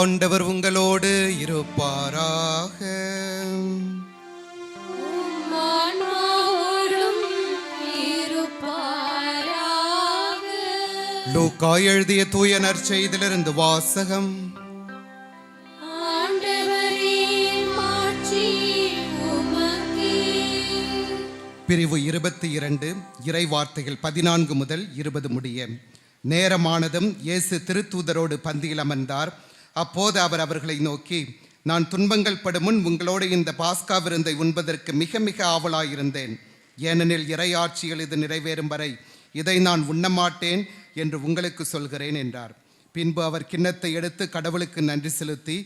ஆண்டவர் உங்களோடு இருப்பாராக. லூக்கா எழுதிய தூய நற்செய்தியிலிருந்து வாசகம். பிரிவு 22, இறை வார்த்தைகள் 14 முதல் 20 முடிய. நேரமானதும் இயேசு திருத்தூதரோடு பந்தியில் அமர்ந்தார். அப்போது அவர் அவர்களை நோக்கி, நான் துன்பங்கள் படும் முன் உங்களோடு இந்த பாஸ்கா விருந்தை உண்பதற்கு மிக மிக ஆவலாயிருந்தேன். ஏனெனில் இறையாட்சிகள் இது நிறைவேறும் வரை இதை நான் உண்ணமாட்டேன் என்று உங்களுக்கு சொல்கிறேன் என்றார். பின்பு அவர் கிண்ணத்தை எடுத்து கடவுளுக்கு நன்றி செலுத்தி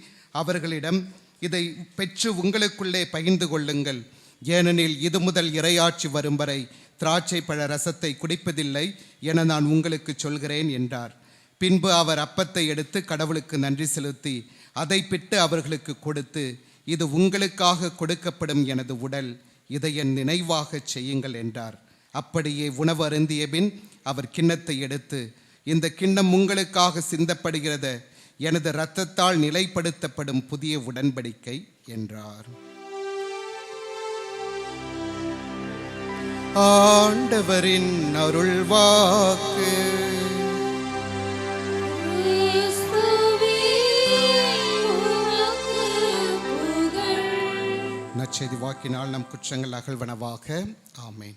அவர்களிடம், இதை பெற்று உங்களுக்குள்ளே பகிர்ந்து கொள்ளுங்கள். ஏனெனில் இது முதல் இறையாட்சி வரும் வரை திராட்சை பழ ரசத்தை குடிப்பதில்லை என நான் உங்களுக்கு சொல்கிறேன் என்றார். பின்பு அவர் அப்பத்தை எடுத்து கடவுளுக்கு நன்றி செலுத்தி அதை பிட்டு அவர்களுக்கு கொடுத்து, இது உங்களுக்காக கொடுக்கப்படும் எனது உடல், இதை என் நினைவாக செய்யுங்கள் என்றார். அப்படியே உணவு அருந்திய பின் அவர் கிண்ணத்தை எடுத்து, இந்த கிண்ணம் உங்களுக்காக சிந்தப்படுகிறது எனது இரத்தத்தால் நிலைப்படுத்தப்படும் புதிய உடன்படிக்கை என்றார். ஆண்டவரின் அருள்வாக்கு. நற்செய்தி வாக்கினால் நம் குற்றங்கள் அகழ்வனவாக. ஆமென்.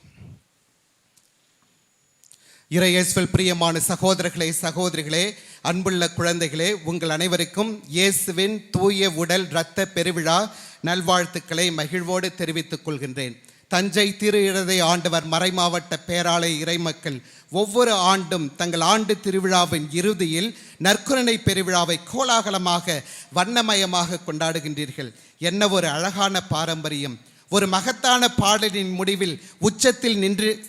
இறையேசுவில் பிரியமான சகோதரர்களே, சகோதரிகளே, அன்புள்ள குழந்தைகளே, உங்கள் அனைவருக்கும் இயேசுவின் தூய உடல் இரத்த பெருவிழா நல்வாழ்த்துக்களை மகிழ்வோடு தெரிவித்துக் கொள்கின்றேன். தஞ்சை திரு இருதய ஆண்டவர் மறைமாவட்ட பேராலய இறைமக்கள் ஒவ்வொரு ஆண்டும் தங்கள் ஆண்டு திருவிழாவின் இறுதியில் நற்கருணை பெருவிழாவை கோலாகலமாக வண்ணமயமாக கொண்டாடுகின்றீர்கள். என்ன ஒரு அழகான பாரம்பரியம்! ஒரு மகத்தான பாடலின் முடிவில் உச்சத்தில்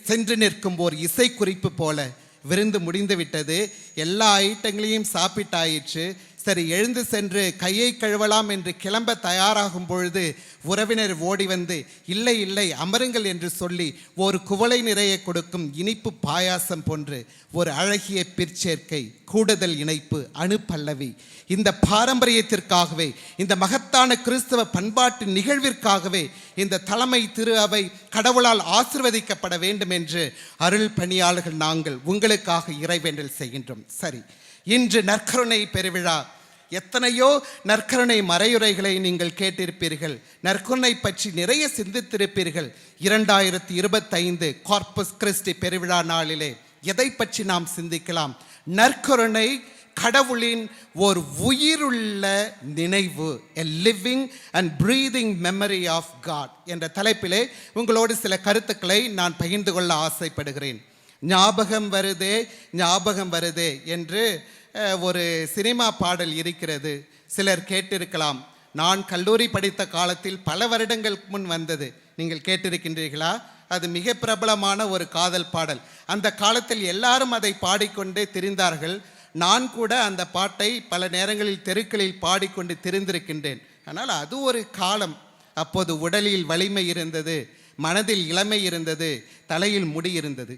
சென்று நிற்கும் ஓர் இசை குறிப்பு போல விருந்து முடிந்து விட்டது. எல்லா ஐட்டங்களையும் சாப்பிட்டாயிற்று. சரி, எழுந்து சென்று கையை கழுவலாம் என்று கிளம்ப தயாராகும் பொழுது உறவினர் ஓடி வந்து, இல்லை இல்லை அமருங்கள் என்று சொல்லி ஒரு குவளை நிறைய கொடுக்கும் இனிப்பு பாயாசம் போன்று ஒரு அழகிய பிற்சேர்க்கை, கூடுதல் இணைப்பு, அணுப்பல்லவி. இந்த பாரம்பரியத்திற்காகவே, இந்த மகத்தான கிறிஸ்தவ பண்பாட்டு நிகழ்விற்காகவே இந்த தலைமை திரு அவை கடவுளால் ஆசிர்வதிக்கப்பட வேண்டும் என்று அருள் பணியாளர்கள் நாங்கள் உங்களுக்காக இறைவேண்டல் செய்கின்றோம். சரி, இன்று நற்கருணை பெருவிழா. எத்தனையோ நற்கருணை மறையுரைகளை நீங்கள் கேட்டிருப்பீர்கள். நற்கருணை பற்றி நிறைய சிந்தித்திருப்பீர்கள். 2025 கார்பஸ் கிறிஸ்டி பெருவிழா நாளிலே எதை பற்றி நாம் சிந்திக்கலாம்? நற்கருணை கடவுளின் ஒரு உயிருள்ள நினைவு, a living and breathing memory of God என்ற தலைப்பிலே உங்களோடு சில கருத்துக்களை நான் பகிர்ந்து கொள்ள ஆசைப்படுகிறேன். ஞாபகம் வருதே ஞாபகம் வருதே என்று ஒரு சினிமா பாடல் இருக்கிறது. சிலர் கேட்டிருக்கலாம். நான் கல்லூரி படித்த காலத்தில் பல வருடங்கள் முன் வந்தது. நீங்கள் கேட்டிருக்கின்றீர்களா? அது மிக பிரபலமான ஒரு காதல் பாடல். அந்த காலத்தில் எல்லாரும் அதை பாடிக்கொண்டே திரிந்தார்கள். நான் கூட அந்த பாட்டை பல நேரங்களில் தெருக்களில் பாடிக்கொண்டு திரிந்திருக்கின்றேன். ஆனால் அது ஒரு காலம். அப்போது உடலில் வலிமை இருந்தது, மனதில் இளமை இருந்தது, தலையில் முடி இருந்தது,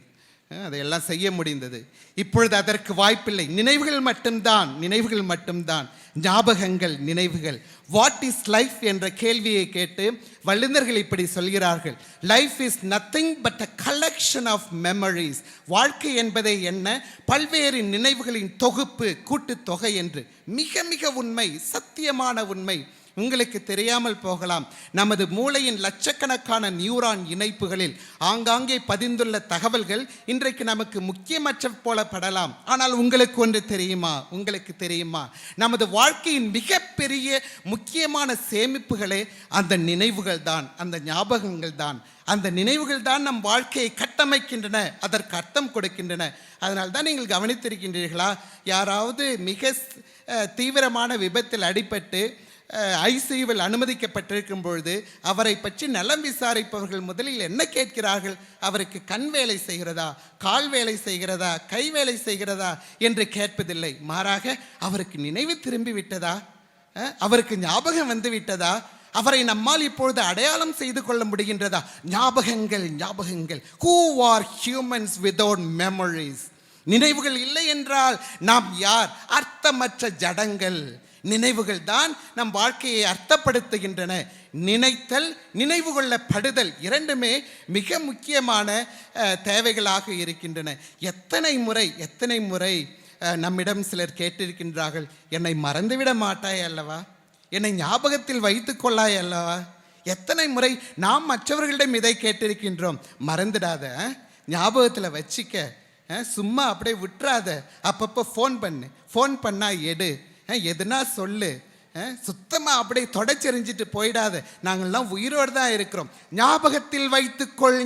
அதையெல்லாம் செய்ய முடிந்தது. இப்பொழுது அதற்கு வாய்ப்பில்லை. நினைவுகள் மட்டும்தான், நினைவுகள் மட்டும்தான், ஞாபகங்கள், நினைவுகள். வாட் இஸ் லைஃப் என்ற கேள்வியை கேட்டு வல்லுநர்கள் இப்படி சொல்கிறார்கள், life is nothing but a collection of memories. வாழ்க்கை என்பதை என்ன? பல்வேறு நினைவுகளின் தொகுப்பு, கூட்டு தொகை என்று. மிக மிக உண்மை, சத்தியமான உண்மை. உங்களுக்கு தெரியாமல் போகலாம், நமது மூளையின் லட்சக்கணக்கான நியூரான் இணைப்புகளில் ஆங்காங்கே பதிந்துள்ள தகவல்கள் இன்றைக்கு நமக்கு முக்கியமற்ற போல படலாம். ஆனால் உங்களுக்கு ஒன்று தெரியுமா? உங்களுக்கு தெரியுமா, நமது வாழ்க்கையின் மிகப்பெரிய முக்கியமான சேமிப்புகளே அந்த நினைவுகள் தான், அந்த ஞாபகங்கள் தான். அந்த நினைவுகள் தான் நம் வாழ்க்கையை கட்டமைக்கின்றன, அதற்கு அர்த்தம் கொடுக்கின்றன. அதனால் தான் நீங்கள் கவனித்திருக்கின்றீர்களா, யாராவது மிக தீவிரமான விபத்தில் அடிபட்டு ஐசியூவில் அனுமதிக்கப்பட்டிருக்கும் பொழுது அவரை பற்றி நலம் விசாரிப்பவர்கள் முதலில் என்ன கேட்கிறார்கள்? அவருக்கு கண் வேலை செய்கிறதா, கால் வேலை செய்கிறதா, கை வேலை செய்கிறதா என்று கேட்பதில்லை. மாறாக அவருக்கு நினைவு திரும்பி விட்டதா, அவருக்கு ஞாபகம் வந்து விட்டதா, அவரை நம்மால் இப்பொழுது அடையாளம் செய்து கொள்ள முடிகின்றதா? ஞாபகங்கள், ஞாபகங்கள். Who are humans without memories? நினைவுகள் இல்லை என்றால் நாம் யார்? அர்த்தமற்ற ஜடங்கள். நினைவுகள் தான் நம் வாழ்க்கையை அர்த்தப்படுத்துகின்றன. நினைத்தல், நினைவு கொள்ளப்படுதல் இரண்டுமே மிக முக்கியமான தேவைகளாக இருக்கின்றன. எத்தனை முறை நம்மிடம் சிலர் கேட்டிருக்கின்றார்கள், என்னை மறந்துவிட மாட்டாய் அல்லவா, என்னை ஞாபகத்தில் வைத்து கொள்ளாய் அல்லவா. எத்தனை முறை நாம் மற்றவர்களிடம் இதை கேட்டிருக்கின்றோம். மறந்துடாத, ஞாபகத்தில் வச்சிக்க, சும்மா அப்படியே விட்டுறாத, அப்பப்போ ஃபோன் பண்ணா எடு, எதுனா சொல்லு, சுத்தமாக அப்படியே தொடச்செறிஞ்சிட்டு போயிடாத, நாங்கள்லாம் உயிரோடு தான் இருக்கிறோம், ஞாபகத்தில் வைத்துக்கொள்,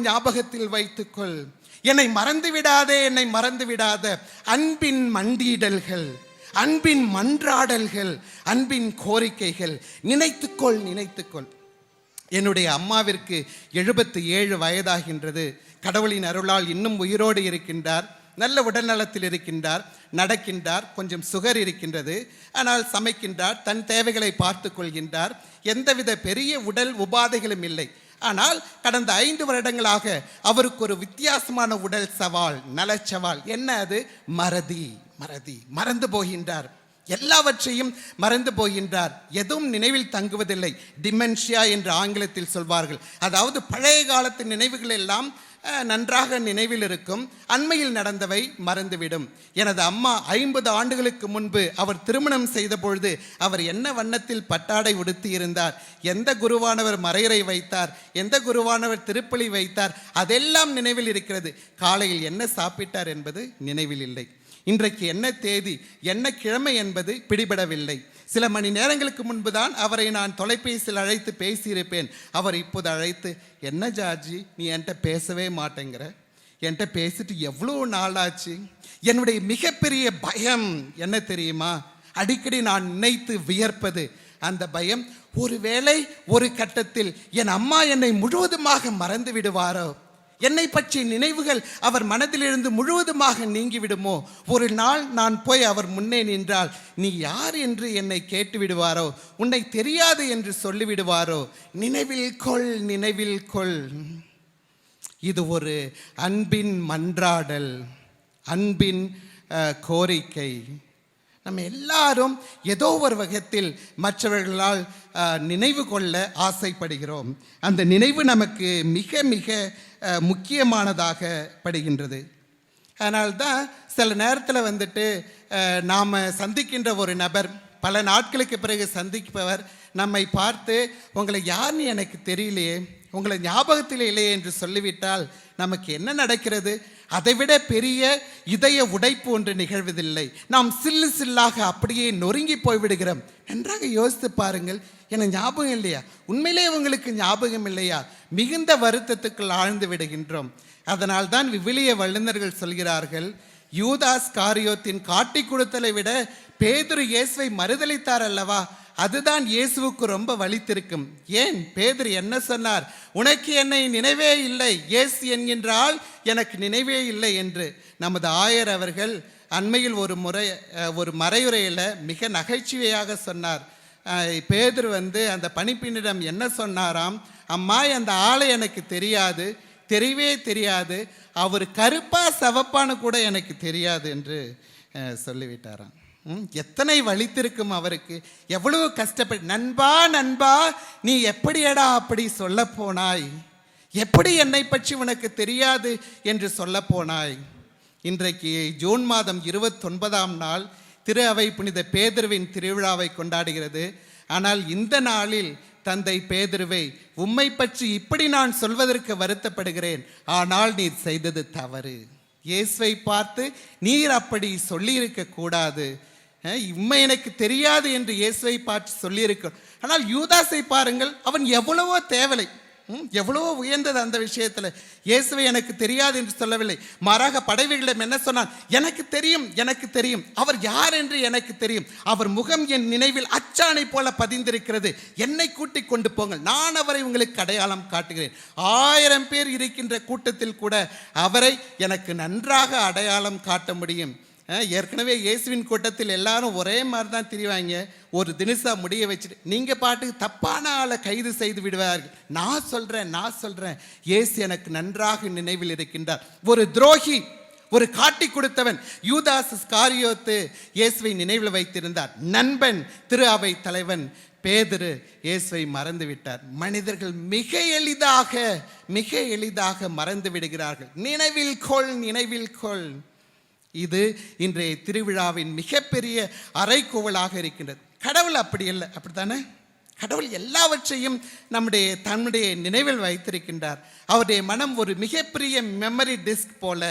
என்னை மறந்து விடாத. அன்பின் மண்டியிடல்கள், அன்பின் மன்றாடல்கள், அன்பின் கோரிக்கைகள், நினைத்துக்கொள். என்னுடைய அம்மாவிற்கு 77 வயதாகின்றது. கடவுளின் அருளால் இன்னும் உயிரோடு இருக்கின்றார். நல்ல உடல்நலத்தில் இருக்கின்றார், நடக்கின்றார், கொஞ்சம் சுகர் இருக்கின்றது. ஆனால் சமைக்கின்றார், தன் தேவைகளை பார்த்து கொள்கின்றார். எந்தவித பெரிய உடல் உபாதைகளும் இல்லை. ஆனால் கடந்த 5 வருடங்களாக அவருக்கு ஒரு வித்தியாசமான உடல் சவால், நலச்சவால். என்ன அது? மறந்து போகின்றார். எல்லாவற்றையும் மறந்து போகின்றார். எதுவும் நினைவில் தங்குவதில்லை. டிமென்ஷியா என்று ஆங்கிலத்தில் சொல்வார்கள். அதாவது பழைய காலத்து நினைவுகள் எல்லாம் நன்றாக நினைவில் இருக்கும், அண்மையில் நடந்தவை மறந்துவிடும். எனது அம்மா 50 ஆண்டுகளுக்கு முன்பு அவர் திருமணம் செய்த பொழுது அவர் என்ன வண்ணத்தில் பட்டாடை உடுத்தி இருந்தார், எந்த குருவானவர் மறையுறை வைத்தார், எந்த குருவானவர் திருப்பலி வைத்தார், அதெல்லாம் நினைவில் இருக்கிறது. காலையில் என்ன சாப்பிட்டார் என்பது நினைவில் இல்லை. இன்றைக்கு என்ன தேதி, என்ன கிழமை என்பது பிடிபடவில்லை. சில மணி நேரங்களுக்கு முன்பு தான் அவரை நான் தொலைபேசியில் அழைத்து பேசியிருப்பேன். அவர் இப்போது அழைத்து, என்ன ஜார்ஜி நீ என்கிட்ட பேசவே மாட்டேங்கிற, என்கிட்ட பேசிட்டு எவ்வளோ நாளாச்சு. என்னுடைய மிகப்பெரிய பயம் என்ன தெரியுமா? அடிக்கடி நான் நினைத்து வியர்ப்பது அந்த பயம், ஒருவேளை ஒரு கட்டத்தில் என் அம்மா என்னை முழுவதுமாக மறந்து விடுவாரோ, என்னை பற்றிய நினைவுகள் அவர் மனதிலிருந்து முழுவதுமாக நீங்கிவிடுமோ, ஒரு நாள் நான் போய் அவர் முன்னே நின்றால் நீ யார் என்று என்னை கேட்டு விடுவாரோ, உன்னை தெரியாது என்று சொல்லிவிடுவாரோ. நினைவில் கொள். இது ஒரு அன்பின் மன்றாடல், அன்பின் கோரிக்கை. நம்ம எல்லாரும் ஏதோ ஒரு வகையில் மற்றவர்களால் நினைவு கொள்ள ஆசைப்படுகிறோம். அந்த நினைவு நமக்கு மிக மிக முக்கியமானதாக படுகின்றது. அதனால்தான் சில நேரத்தில் நாம் சந்திக்கின்ற ஒரு நபர், பல நாட்களுக்கு பிறகு சந்திப்பவர் நம்மை பார்த்து, உங்களை யாருன்னு எனக்கு தெரியலையே, உங்களை ஞாபகத்தில் இல்லையே என்று சொல்லிவிட்டால் நமக்கு என்ன நடக்கிறது? அதைவிட பெரிய இதய உடைப்பு ஒன்று நிகழ்வதில்லை. நாம் சில்லாக அப்படியே நொறுங்கி போய்விடுகிறோம். நன்றாக யோசித்து பாருங்கள், எனக்கு ஞாபகம் இல்லையா, உண்மையிலே உங்களுக்கு ஞாபகம் இல்லையா, மிகுந்த வருத்தத்துக்குள் ஆழ்ந்து விடுகின்றோம். அதனால் தான் விவிலிய வல்லுநர்கள் சொல்கிறார்கள், யூதாஸ் காரியோத்தின் காட்டி கொடுத்தலை விட பேதுரு இயேசுவை மறுதலித்தார் அல்லவா, அதுதான் இயேசுவுக்கு ரொம்ப வலித்திருக்கும். ஏன்? பேதுரு என்ன சொன்னார்? உனக்கு என்னை நினைவே இல்லை, இயேசு என்கின்றால் எனக்கு நினைவே இல்லை என்று. நமது ஆயர் அவர்கள் அண்மையில் ஒரு மறையுரையில் மிக நகைச்சுவையாக சொன்னார். பேதுரு அந்த பணிப்பெண்ணிடம் என்ன சொன்னாராம்? அம்மா, அந்த ஆளை எனக்கு தெரியவே தெரியாது, அவர் கருப்பா சவப்பான்னு கூட எனக்கு தெரியாது என்று சொல்லிவிட்டாராம். எத்தனை வலித்திருக்கும் அவருக்கு, எவ்வளவு கஷ்டப்பட்டு, நண்பா நீ எப்படியடா அப்படி சொல்ல போனாய், எப்படி என்னை பற்றி உனக்கு தெரியாது என்று சொல்ல போனாய். இன்றைக்கு ஜூன் மாதம் 29ஆம் நாள் திரு அவை புனித பேதுருவின் திருவிழாவை கொண்டாடுகிறது. ஆனால் இந்த நாளில் தந்தை பேதுருவை, உம்மை பற்றி இப்படி நான் சொல்வதற்கு வருத்தப்படுகிறேன், ஆனால் நீர் செய்தது தவறு. இயேசுவை பார்த்து நீர் அப்படி சொல்லியிருக்க கூடாது, உண்மை எனக்கு தெரியாது என்று இயேசுவை பார்த்து சொல்லியிருக்க. ஆனால் யூதாசை பாருங்கள், அவன் எவ்வளவோ தேவலை, எவ்வளவோ உயர்ந்தது அந்த விஷயத்தில். இயேசுவை எனக்கு தெரியாது என்று சொல்லவில்லை, மாறாக படைவீகளிடம் என்ன சொன்னான்? எனக்கு தெரியும், அவர் யார் என்று எனக்கு தெரியும், அவர் முகம் என் நினைவில் அச்சாணை போல பதிந்திருக்கிறது, என்னை கூட்டிக் கொண்டு போங்கள், நான் அவரை உங்களுக்கு அடையாளம் காட்டுகிறேன். 1000 பேர் இருக்கின்ற கூட்டத்தில் கூட அவரை எனக்கு நன்றாக அடையாளம் காட்ட முடியும். ஏற்கனவே இயேசுவின் கூட்டத்தில் எல்லாரும் ஒரே மாதிரி தான் திரிவாங்க, ஒரு தினசா முடிய வச்சுட்டு நீங்கள் பாட்டுக்கு தப்பான ஆளை கைது செய்து விடுவார்கள். நான் சொல்கிறேன், இயேசு எனக்கு நன்றாக நினைவில் இருக்கின்றார். ஒரு துரோகி, ஒரு காட்டி கொடுத்தவன் யூதாஸ் இஸ்காரியோத்து இயேசுவை நினைவில் வைத்திருந்தார். நண்பன் திரு அவை தலைவன் பேதுரு இயேசுவை மறந்து விட்டார். மனிதர்கள் மிக எளிதாக மறந்து விடுகிறார்கள். நினைவில் கொள். இது இன்றைய திருவிழாவின் மிகப்பெரிய அறைகூவலாக இருக்கின்றது. கடவுள் அப்படி இல்லை, அப்படித்தானே? கடவுள் எல்லாவற்றையும் தன்னுடைய நினைவில் வைத்திருக்கின்றார். அவருடைய மனம் ஒரு மிகப்பெரிய மெமரி டிஸ்க் போல,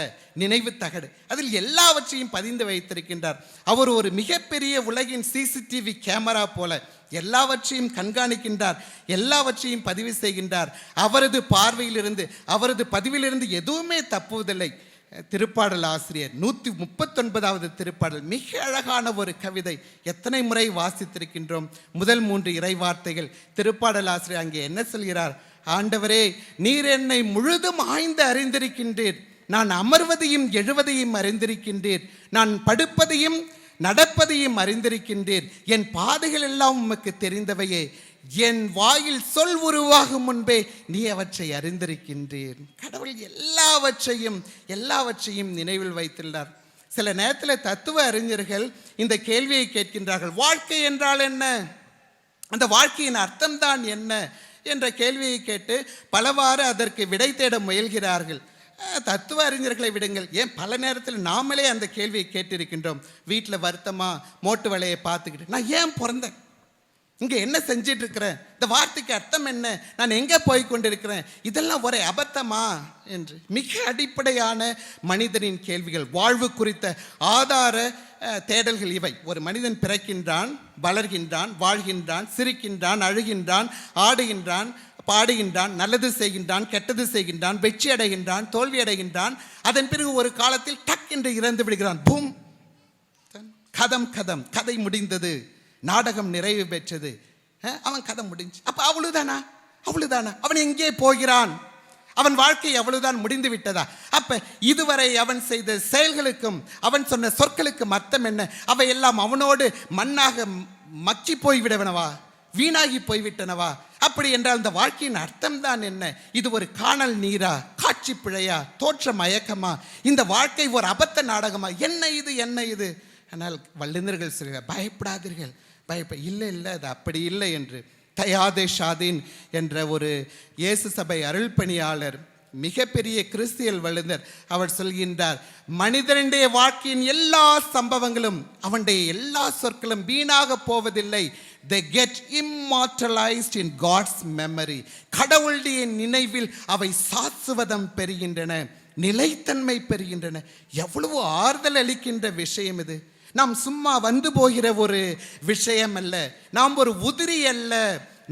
நினைவு தகடு, அதில் எல்லாவற்றையும் பதிந்து வைத்திருக்கின்றார். அவர் ஒரு மிகப்பெரிய உலகின் சிசிடிவி கேமரா போல எல்லாவற்றையும் கண்காணிக்கின்றார், எல்லாவற்றையும் பதிவு செய்கின்றார். அவரது பார்வையிலிருந்து, அவரது பதிவிலிருந்து எதுவுமே தப்புவதில்லை. திருப்பாடல் ஆசிரியர் 139வது திருப்பாடல் மிக அழகான ஒரு கவிதை. எத்தனை முறை வாசித்திருக்கின்றோம். முதல் 3 இறைவார்த்தைகள். திருப்பாடல் ஆசிரியர் அங்கே என்ன சொல்கிறார்? ஆண்டவரே, நீர் என்னை முழுதும் ஆய்ந்து அறிந்திருக்கின்றீர். நான் அமர்வதையும் எழுவதையும் அறிந்திருக்கின்றீர். நான் படுப்பதையும் நடப்பதையும் அறிந்திருக்கின்றீர். என் பாதைகள் எல்லாம் உமக்கு தெரிந்தவையே. என் வாயில் சொல் உருவாகும் முன்பே நீ அவற்றை அறிந்திருக்கின்றீர். கடவுள் எல்லாவற்றையும் நினைவில் வைத்துள்ளார். சில நேரத்தில் தத்துவ அறிஞர்கள் இந்த கேள்வியை கேட்கின்றார்கள். வாழ்க்கை என்றால் என்ன? அந்த வாழ்க்கையின் அர்த்தம்தான் என்ன என்ற கேள்வியை கேட்டு பலவாறு அதற்கு விடை தேட முயல்கிறார்கள். தத்துவ அறிஞர்களை விடுங்கள், ஏன் பல நேரத்தில் நாமளே அந்த கேள்வியை கேட்டிருக்கின்றோம். வீட்டில் வருத்தமா மோட்டு வேலையை பார்த்துக்கிட்டு நான் ஏன் பிறந்தேன், இங்கே என்ன செஞ்சிட்டு இருக்கிறேன், இந்த வார்த்தைக்கு அர்த்தம் என்ன, நான் எங்கே போய் கொண்டிருக்கிறேன், இதெல்லாம் ஒரே அபத்தமா என்று மிக அடிப்படையான மனிதனின் கேள்விகள், வாழ்வு குறித்த ஆதார தேடல்கள் இவை. ஒரு மனிதன் பிறக்கின்றான், வளர்கின்றான், வாழ்கின்றான், சிரிக்கின்றான், அழுகின்றான், ஆடுகின்றான், பாடுகின்றான், நல்லது செய்கின்றான், கெட்டது செய்கின்றான், வெற்றி அடைகின்றான், தோல்வி அடைகின்றான். அதன் பிறகு ஒரு காலத்தில் டக் என்று இறந்து விடுகிறான். பூம், கதை முடிந்தது, நாடகம் நிறைவு பெற்றது, அவன் கதை முடிஞ்சு. அப்ப அவ்வளவுதானா? அவன் எங்கே போகிறான்? அவன் வாழ்க்கை அவ்வளவுதான், முடிந்து விட்டதா? அப்ப இதுவரை அவன் செய்த செயல்களுக்கும் அவன் சொன்ன சொற்களுக்கும் அர்த்தம் என்ன? அவை எல்லாம் அவனோடு மண்ணாக மக்கி போய்விடவனவா, வீணாகி போய்விட்டனவா? அப்படி என்றால் அந்த வாழ்க்கையின் அர்த்தம் தான் என்ன? இது ஒரு காணல் நீரா, காட்சி பிழையா, தோற்ற மயக்கமா, இந்த வாழ்க்கை ஒரு அபத்த நாடகமா, என்ன இது? ஆனால் வல்லுநர்கள் சொல்கிறார், பயப்படாதீர்கள், இல்லை அது அப்படி இல்லை என்று. தயாதே ஷாதீன் என்ற ஒரு இயேசு சபை அருள் பணியாளர், மிகப்பெரிய கிறிஸ்தியல் வல்லுநர், அவர் சொல்கின்றார், மனிதனுடைய வாழ்க்கையின் எல்லா சம்பவங்களும், அவனுடைய எல்லா சொற்களும் வீணாக போவதில்லை. They get immortalized in God's memory. கடவுளுடைய நினைவில் அவை சாஸ்வதம் பெறுகின்றன, நிலைத்தன்மை பெறுகின்றன. எவ்வளவு ஆறுதல் அளிக்கின்ற விஷயம் இது. நாம் சும்மா வந்து போகிற ஒரு விஷயம் அல்ல, நாம் ஒரு உதிரி அல்ல.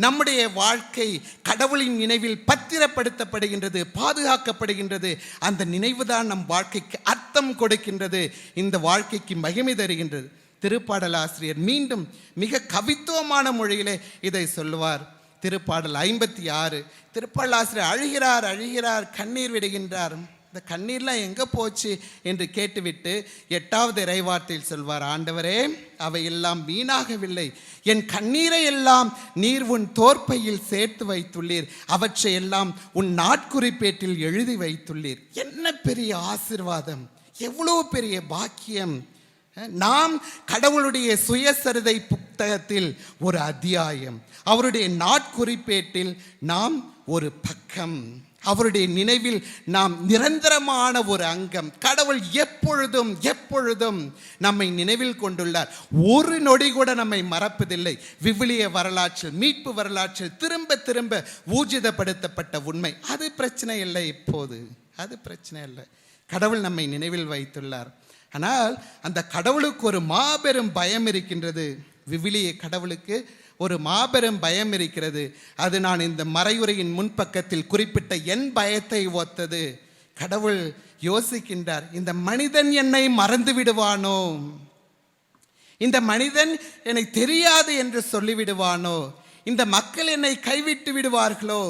நம்முடைய வாழ்க்கை கடவுளின் நினைவில் பத்திரப்படுத்தப்படுகின்றது, பாதுகாக்கப்படுகின்றது. அந்த நினைவுதான் நம் வாழ்க்கைக்கு அர்த்தம் கொடுக்கின்றது, இந்த வாழ்க்கைக்கு மகிமை தருகின்றது. திருப்பாடல் ஆசிரியர் மீண்டும் மிக கவித்துவமான மொழியிலே இதை சொல்லுவார். திருப்பாடல் 56. திருப்பாடல் ஆசிரியர் அழுகிறார், கண்ணீர் விடுகின்றார். இந்த கண்ணீர்லாம் எங்கே போச்சு என்று கேட்டுவிட்டு 8வது இறைவார்த்தையில் சொல்வார், ஆண்டவரே, அவையெல்லாம் வீணாகவில்லை. என் கண்ணீரை எல்லாம் நீர் உன் தோற்பையில் சேர்த்து வைத்துள்ளீர், அவற்றை எல்லாம் உன் நாட்குறிப்பேட்டில் எழுதி வைத்துள்ளீர். என்ன பெரிய ஆசீர்வாதம், எவ்வளோ பெரிய பாக்கியம். நாம் கடவுளுடைய சுயசரிதை புத்தகத்தில் ஒரு அத்தியாயம், அவருடைய நாட்குறிப்பேட்டில் நாம் ஒரு பக்கம், அவருடைய நினைவில் நாம் நிரந்தரமான ஒரு அங்கம். கடவுள் எப்பொழுதும் நம்மை நினைவில் கொண்டுள்ளார். ஒரு நொடி கூட நம்மை மறப்பதில்லை. விவிலிய வரலாற்றில், மீட்பு வரலாற்றில் திரும்ப ஊர்ஜிதப்படுத்தப்பட்ட உண்மை. அது பிரச்சனை இல்லை, இப்போது அது பிரச்சனை இல்லை. கடவுள் நம்மை நினைவில் வைத்துள்ளார். ஆனால் அந்த கடவுளுக்கு ஒரு மாபெரும் பயம் இருக்கின்றது. விவிலிய கடவுளுக்கு ஒரு மாபெரும் பயம் இருக்கிறது. அது நான் இந்த மறையுரையின் முன்பக்கத்தில் குறிப்பிட்ட என் பயத்தை ஒத்தது. கடவுள் யோசிக்கின்றார், இந்த மனிதன் என்னை மறந்து விடுவானோ, இந்த மனிதன் என்னை தெரியாது என்று சொல்லிவிடுவானோ, இந்த மக்கள் என்னை கைவிட்டு விடுவார்களோ.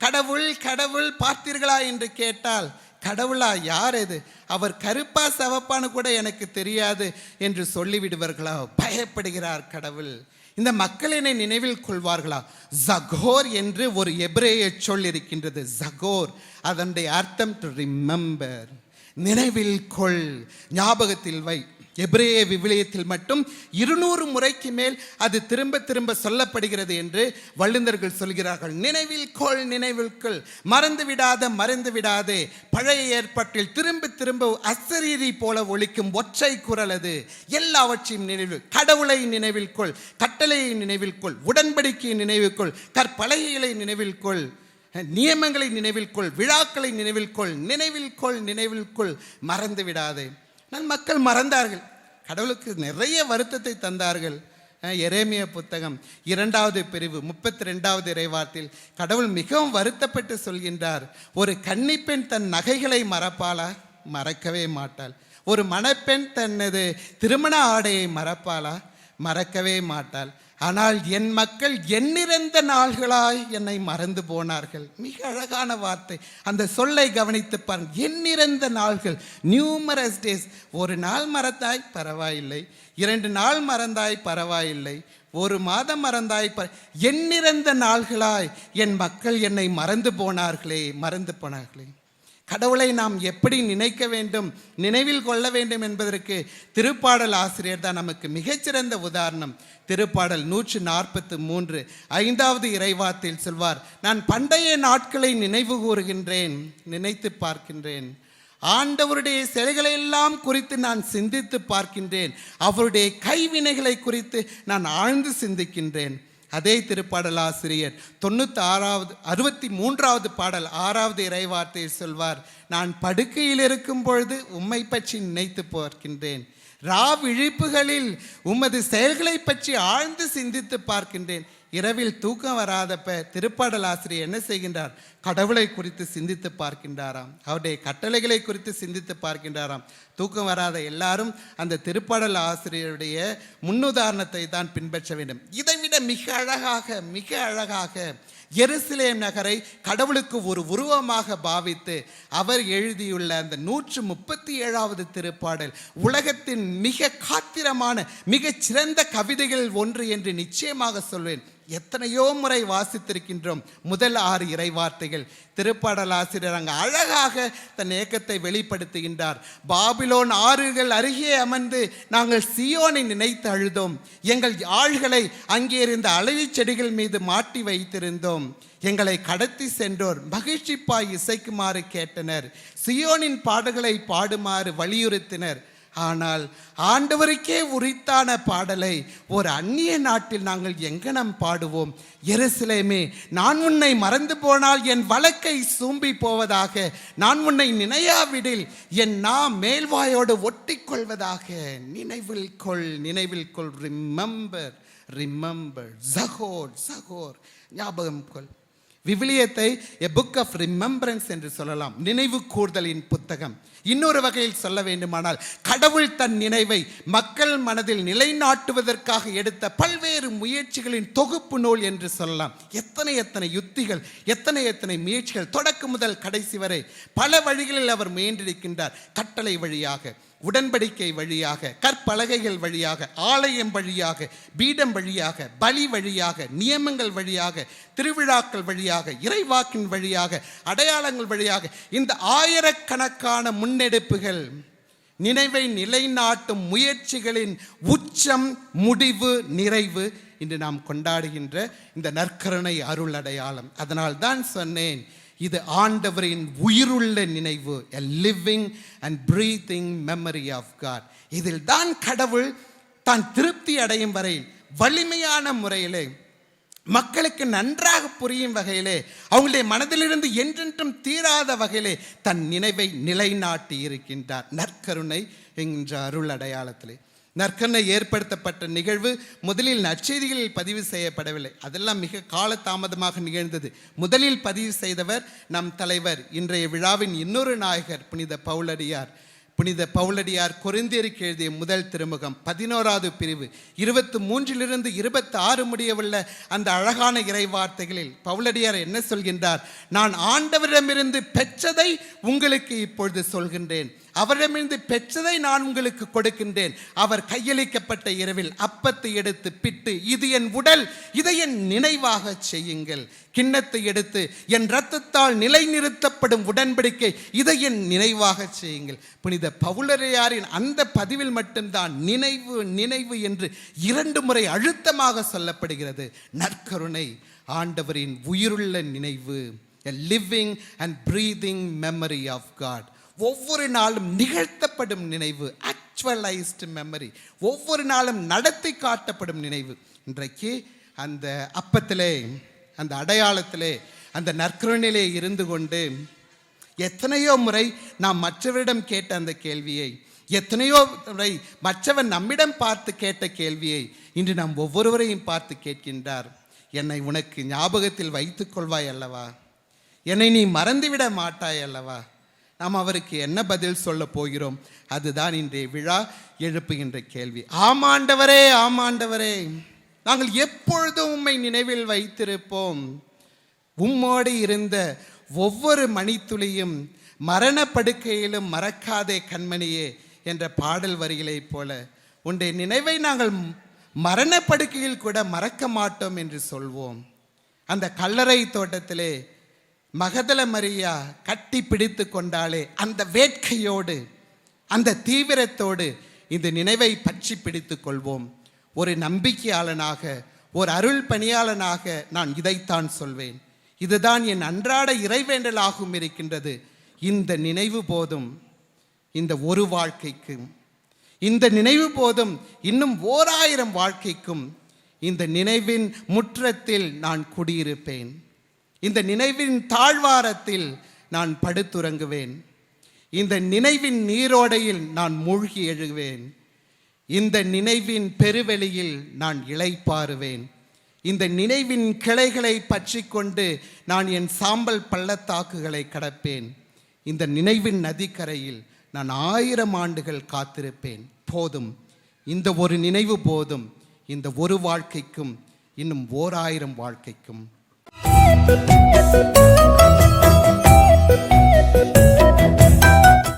கடவுள் பார்த்தீர்களா என்று கேட்டால், கடவுளா, யார் இது, அவர் கருப்பா சவப்பான்னு கூட எனக்கு தெரியாது என்று சொல்லிவிடுவார்களா? பயப்படுகிறார் கடவுள். இந்த மக்கள் என்னை நினைவில் கொள்வார்களா? ஜகோர் என்று ஒரு எபிரேய சொல் இருக்கின்றது. ஜகோர், அதனுடைய அர்த்தம் டு ரிமெம்பர். நினைவில் கொள், ஞாபகத்தில் வை. எபிரேய விவிலியத்தில் மட்டும் 200 முறைக்கு மேல் அது திரும்ப திரும்ப சொல்லப்படுகிறது என்று வல்லுநர்கள் சொல்கிறார்கள். நினைவில் கொள், நினைவில் கொள், மறந்து விடாதே. பழைய ஏற்பாட்டில் திரும்ப திரும்ப அசரீரி போல ஒலிக்கும் ஒற்றை குரல் அது. எல்லாவற்றையும் நினைவில், கடவுளை நினைவில் கொள், கட்டளையை நினைவில் கொள், உடன்படிக்கையை நினைவில் கொள், கற்பலகைகளை நினைவில் கொள், நியமங்களை நினைவில் கொள், விழாக்களை நினைவில் கொள், நினைவில் கொள், மறந்து விடாதே. மக்கள் மறந்தார்கள், கடவுளுக்கு நிறைய வருத்தத்தை தந்தார்கள். எரேமியா புத்தகம் 2வது பிரிவு 32வது இறைவார்த்தையில் கடவுள் மிகவும் வருத்தப்பட்டு சொல்கின்றார், ஒரு கன்னிப்பெண் தன் நகைகளை மறப்பாளா? மறக்கவே மாட்டாள். ஒரு மணப்பெண் தனது திருமண ஆடையை மறப்பாளா? மறக்கவே மாட்டாள். ஆனால் என் மக்கள் எண்ணிறந்த நாள்களாய் என்னை மறந்து போனார்கள். மிக அழகான வார்த்தை, அந்த சொல்லை கவனித்து பாருங்கள். எண்ணிறந்த நாள்கள், நியூமரஸ் டேஸ். ஒரு நாள் மறந்தாய் பரவாயில்லை, 2 நாள் மறந்தாய் பரவாயில்லை, 1 மாதம் மறந்தாய் எண்ணிறந்த நாள்களாய் என் மக்கள் என்னை மறந்து போனார்களே. கடவுளை நாம் எப்படி நினைக்க வேண்டும், நினைவில் கொள்ள வேண்டும் என்பதற்கு திருப்பாடல் ஆசிரியர் தான் நமக்கு மிகச்சிறந்த உதாரணம். திருப்பாடல் 143 5வது இறைவார்த்தையில் சொல்வார், நான் பண்டைய நாட்களை நினைவு கூறுகின்றேன், நினைத்து பார்க்கின்றேன். ஆண்டவருடைய செயல்களை எல்லாம் குறித்து நான் சிந்தித்து பார்க்கின்றேன். அவருடைய கைவினைகளை குறித்து நான் ஆழ்ந்து சிந்திக்கின்றேன். அதே திருப்பாடல் ஆசிரியர் 63வது பாடல் 6வது இறைவார்த்தையில் சொல்வார், நான் படுக்கையில் இருக்கும் பொழுது உம்மை பற்றி நினைத்து பார்க்கின்றேன். விழிப்புகளில் உமது செயல்களை பற்றி ஆழ்ந்து சிந்தித்து பார்க்கின்றேன். இரவில் தூக்கம் வராதப்ப திருப்பாடல் ஆசிரியர் என்ன செய்கின்றார்? கடவுளை குறித்து சிந்தித்து பார்க்கின்றாராம், அவருடைய கட்டளைகளை குறித்து சிந்தித்து பார்க்கின்றாராம். தூக்கம் வராத எல்லாரும் அந்த திருப்பாடல் ஆசிரியருடைய முன்னுதாரணத்தை தான் பின்பற்ற வேண்டும். இதைவிட மிக அழகாக எருசலேம் நகரை கடவுளுக்கு ஒரு உருவமாக பாவித்து அவர் எழுதியுள்ள அந்த 137வது திருப்பாடல் உலகத்தின் மிக காத்திரமான மிகச் சிறந்த கவிதைகள் ஒன்று என்று நிச்சயமாக சொல்வேன். எத்தனையோ முறை வாசித்திருக்கின்றோம். முதல் 6 இறைவார்த்தைகள் திருப்பாடல் ஆசிரியர் அங்கு அழகாக தன் ஏக்கத்தை வெளிப்படுத்துகின்றார். பாபிலோன் ஆறுகள் அருகே அமர்ந்து நாங்கள் சியோனை நினைத்து அழுதோம். எங்கள் ஆள்களை அங்கே இருந்த அழகி செடிகள் மீது மாட்டி வைத்திருந்தோம். எங்களை கடத்தி சென்றோர் மகிழ்ச்சிப்பாய் இசைக்குமாறு கேட்டனர், சியோனின் பாடல்களை பாடுமாறு வலியுறுத்தினர். ஆனால் ஆண்டவருக்கே உரித்தான பாடலை ஒரு அந்நிய நாட்டில் நாங்கள் எங்கனம் பாடுவோம்? எருசலேமே, நான் உன்னை மறந்து போனால் என் வழக்கை சூம்பி போவதாக, நான் உன்னை நினையாவிடில் என் நாம் மேல்வாயோடு ஒட்டி கொள்வதாக. நினைவில் கொள். ரிமெம்பர் ஜகோர், ஞாபகம் கொள். விவிலியத்தை எ புக் ஆஃப் ரிமெம்பரன்ஸ் என்று சொல்லலாம், நினைவு கூர்தலின் புத்தகம். இன்னொரு வகையில் சொல்ல வேண்டுமானால் கடவுள் தன் நினைவை மக்கள் மனதில் நிலைநாட்டுவதற்காக எடுத்த பல்வேறு முயற்சிகளின் தொகுப்பு நூல் என்று சொல்லலாம். எத்தனை யுத்திகள், எத்தனை முயற்சிகள், தொடக்கம் முதல் கடைசி வரை பல வழிகளில் அவர் முயன்றிருக்கின்றார். கட்டளை வழியாக, உடன்படிக்கை வழியாக, கற்பலகைகள் வழியாக, ஆலயம் வழியாக, பீடம் வழியாக, பலி வழியாக, நியமங்கள் வழியாக, திருவிழாக்கள் வழியாக, இறைவாக்கின் வழியாக, அடையாளங்கள் வழியாக, இந்த ஆயிரக்கணக்கான முன்னெடுப்புகள் நினைவை நிலைநாட்டும் முயற்சிகளின் உச்சம், முடிவு, நிறைவு இன்று நாம் கொண்டாடுகின்ற இந்த நற்கருணை அருள் அடையாளம். அதனால் தான் சொன்னேன், இது ஆண்டவரின் உயிருள்ள நினைவு, a living and breathing memory of God. இதில் தான் கடவுள் தான் திருப்தி அடையும் வரை வலிமையான முறையிலே மக்களுக்கு நன்றாக புரியும் வகையிலே, அவங்களுடைய மனதிலிருந்து என்றென்றும் தீராத வகையிலே தன் நினைவை நிலைநாட்டி இருக்கின்றார் நற்கருணை என்ற அருள் அடையாளத்திலே. நற்கருணை ஏற்படுத்தப்பட்ட நிகழ்வு முதலில் நற்செய்திகளில் பதிவு செய்யப்படவில்லை. அதெல்லாம் மிக காலதாமதமாக நிகழ்ந்தது. முதலில் பதிவு செய்தவர் நம் தலைவர், இன்றைய விழாவின் இன்னொரு நாயகர் புனித பவுலடியார் கொரிந்தியருக்கு எழுதிய முதல் திருமுகம் 11வது பிரிவு 23 to 26 முடியவுள்ள அந்த அழகான இறைவார்த்தைகளில் பவுலடியார் என்ன சொல்கின்றார்? நான் ஆண்டவரிடமிருந்து பெற்றதை உங்களுக்கு இப்பொழுது சொல்கின்றேன். அவரிடமிருந்து பெற்றதை நான் உங்களுக்கு கொடுக்கின்றேன். அவர் கையளிக்கப்பட்ட இரவில் அப்பத்தை எடுத்து பிட்டு, இது என் உடல், இதை என் நினைவாக செய்யுங்கள். கிண்ணத்தை எடுத்து, என் இரத்தத்தால் நிலைநிறுத்தப்படும் உடன்படிக்கை, இதை என் நினைவாக செய்யுங்கள். புனித பவுலரையாரின் அந்த பதிவில் மட்டும்தான் நினைவு நினைவு என்று 2 முறை அழுத்தமாக சொல்லப்படுகிறது. நற்கருணை, ஆண்டவரின் உயிருள்ள நினைவு, a living and breathing memory of God. ஒவ்வொரு நாளும் நிகழ்த்தப்படும் நினைவு, ஆக்சுவலைஸ்டு மெமரி, ஒவ்வொரு நாளும் நடத்தி காட்டப்படும் நினைவு. இன்றைக்கு அந்த அப்பத்திலே, அந்த அடையாளத்திலே, அந்த நற்கருணையிலே இருந்து கொண்டு எத்தனையோ முறை நாம் மற்றவரிடம் கேட்ட அந்த கேள்வியை, எத்தனையோ முறை மற்றவன் நம்மிடம் பார்த்து கேட்ட கேள்வியை இன்று நாம் ஒவ்வொருவரையும் பார்த்து கேட்கின்றார். என்னை உனக்கு ஞாபகத்தில் வைத்துக் கொள்வாய் அல்லவா? என்னை நீ மறந்துவிட மாட்டாய் அல்லவா? நாம் அவருக்கு என்ன பதில் சொல்ல போகிறோம்? அதுதான் இன்றைய விழா எழுப்புகின்ற கேள்வி. ஆமாண்டவரே, ஆமாண்டவரே, நாங்கள் எப்பொழுதும் உம்மை நினைவில் வைத்திருப்போம். உம்மோடு இருந்த ஒவ்வொரு மணித்துளியும் மரணப்படுக்கையிலும் மறக்காதே கண்மணியே என்ற பாடல் வரிகளைப் போல உன்னுடைய நினைவை நாங்கள் மரணப்படுக்கையில் கூட மறக்க மாட்டோம் என்று சொல்வோம். அந்த கல்லறை தோட்டத்திலே மகதல மரியா கட்டி பிடித்து கொண்டாலே அந்த வேட்கையோடு, அந்த தீவிரத்தோடு இந்த நினைவை பற்றி பிடித்து கொள்வோம். ஒரு நம்பிக்கையாளனாக, ஒரு அருள் பணியாளனாக நான் இதைத்தான் சொல்வேன். இதுதான் என் அன்றாட இறைவேண்டலாகவும் இருக்கின்றது. இந்த நினைவு போதும் இந்த ஒரு வாழ்க்கைக்கும், இந்த நினைவு போதும் இன்னும் 1000 வாழ்க்கைக்கும். இந்த நினைவின் முற்றத்தில் நான் குடியிருப்பேன். இந்த நினைவின் தாழ்வாரத்தில் நான் படுத்துறங்குவேன். இந்த நினைவின் நீரோடையில் நான் மூழ்கி எழுவேன். இந்த நினைவின் பெருவெளியில் நான் இளைப்பாறுவேன். இந்த நினைவின் கிளைகளை பற்றி கொண்டு நான் என் சாம்பல் பள்ளத்தாக்குகளை கடப்பேன். இந்த நினைவின் நதிக்கரையில் நான் 1000 ஆண்டுகள் காத்திருப்பேன். போதும், இந்த ஒரு நினைவு போதும், இந்த ஒரு வாழ்க்கைக்கும் இன்னும் 1000 வாழ்க்கைக்கும்.